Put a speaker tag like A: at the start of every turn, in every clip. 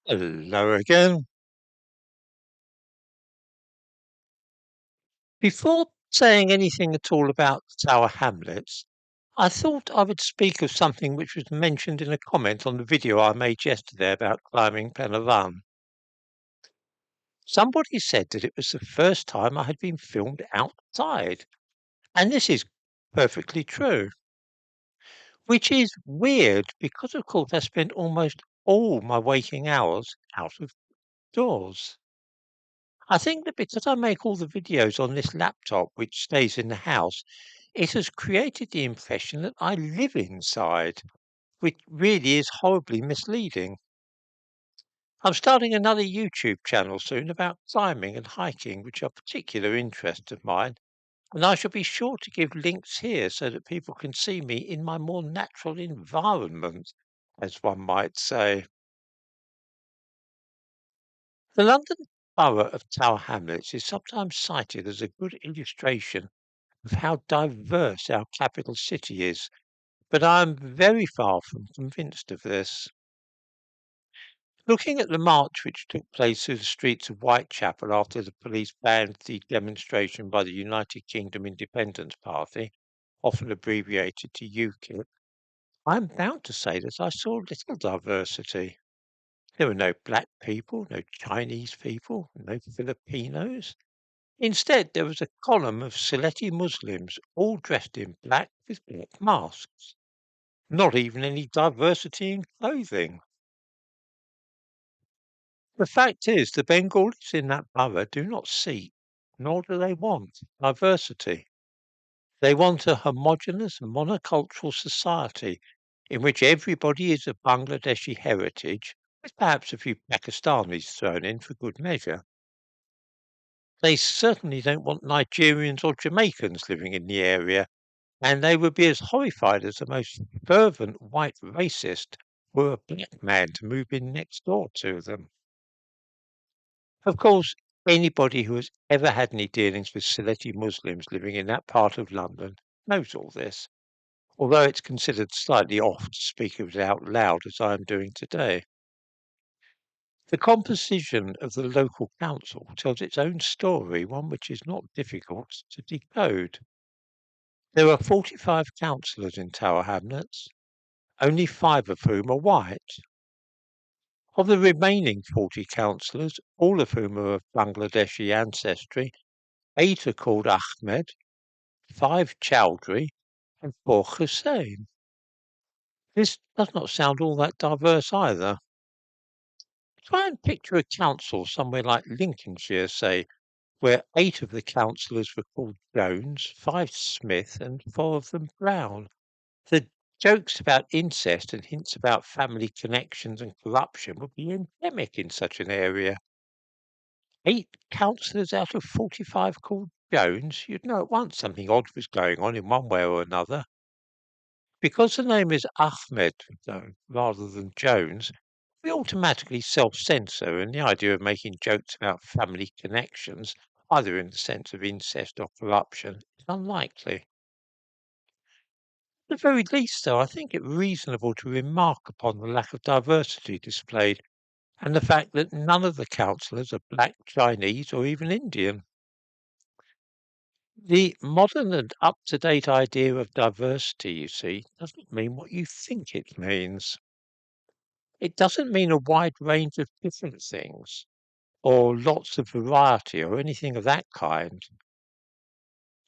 A: Hello again. Before saying anything at all about Tower Hamlets, I thought I would speak of something which was mentioned in a comment on the video I made yesterday about climbing Penavon. Somebody said that it was the first time I had been filmed outside, and this is perfectly true, which is weird because, of course, I spent almost all my waking hours out of doors. I think that because I make all the videos on this laptop, which stays in the house, it has created the impression that I live inside, which really is horribly misleading. I'm starting another YouTube channel soon about climbing and hiking, which are particular interests of mine, and I shall be sure to give links here so that people can see me in my more natural environment, as one might say. The London Borough of Tower Hamlets is sometimes cited as a good illustration of how diverse our capital city is, but I am very far from convinced of this. Looking at the march which took place through the streets of Whitechapel after the police banned the demonstration by the United Kingdom Independence Party, often abbreviated to UKIP, I am bound to say that I saw little diversity. There were no black people, no Chinese people, no Filipinos. Instead, there was a column of Sylheti Muslims, all dressed in black with black masks. Not even any diversity in clothing. The fact is, the Bengalis in that borough do not seek, nor do they want, diversity. They want a homogeneous monocultural society in which everybody is of Bangladeshi heritage, with perhaps a few Pakistanis thrown in for good measure. They certainly don't want Nigerians or Jamaicans living in the area, and they would be as horrified as the most fervent white racist were a black man to move in next door to them. Of course, anybody who has ever had any dealings with Sylheti Muslims living in that part of London knows all this, although it's considered slightly off to speak of it out loud as I am doing today. The composition of the local council tells its own story, one which is not difficult to decode. There are 45 councillors in Tower Hamlets, only 5 of whom are white. Of the remaining 40 councillors, all of whom are of Bangladeshi ancestry, 8 are called Ahmed, 5 Chowdhury, and 4 Hussein. This does not sound all that diverse either. Try and picture a council somewhere like Lincolnshire, say, where 8 of the councillors were called Jones, 5 Smith, and 4 of them Brown. The jokes about incest and hints about family connections and corruption would be endemic in such an area. 8 councillors out of 45 called Jones, you'd know at once something odd was going on in one way or another. Because the name is Ahmed, though, rather than Jones, we automatically self-censor, and the idea of making jokes about family connections, either in the sense of incest or corruption, is unlikely. At the very least, though, I think it reasonable to remark upon the lack of diversity displayed and the fact that none of the councillors are black, Chinese, or even Indian. The modern and up-to-date idea of diversity, you see, doesn't mean what you think it means. It doesn't mean a wide range of different things or lots of variety or anything of that kind.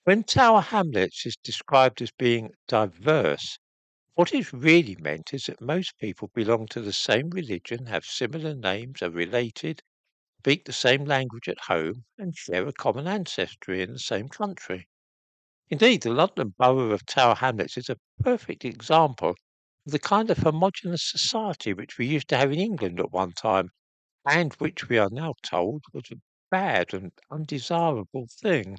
A: When Tower Hamlets is described as being diverse, what is really meant is that most people belong to the same religion, have similar names, are related, speak the same language at home, and share a common ancestry in the same country. Indeed, the London Borough of Tower Hamlets is a perfect example of the kind of homogeneous society which we used to have in England at one time, and which we are now told was a bad and undesirable thing.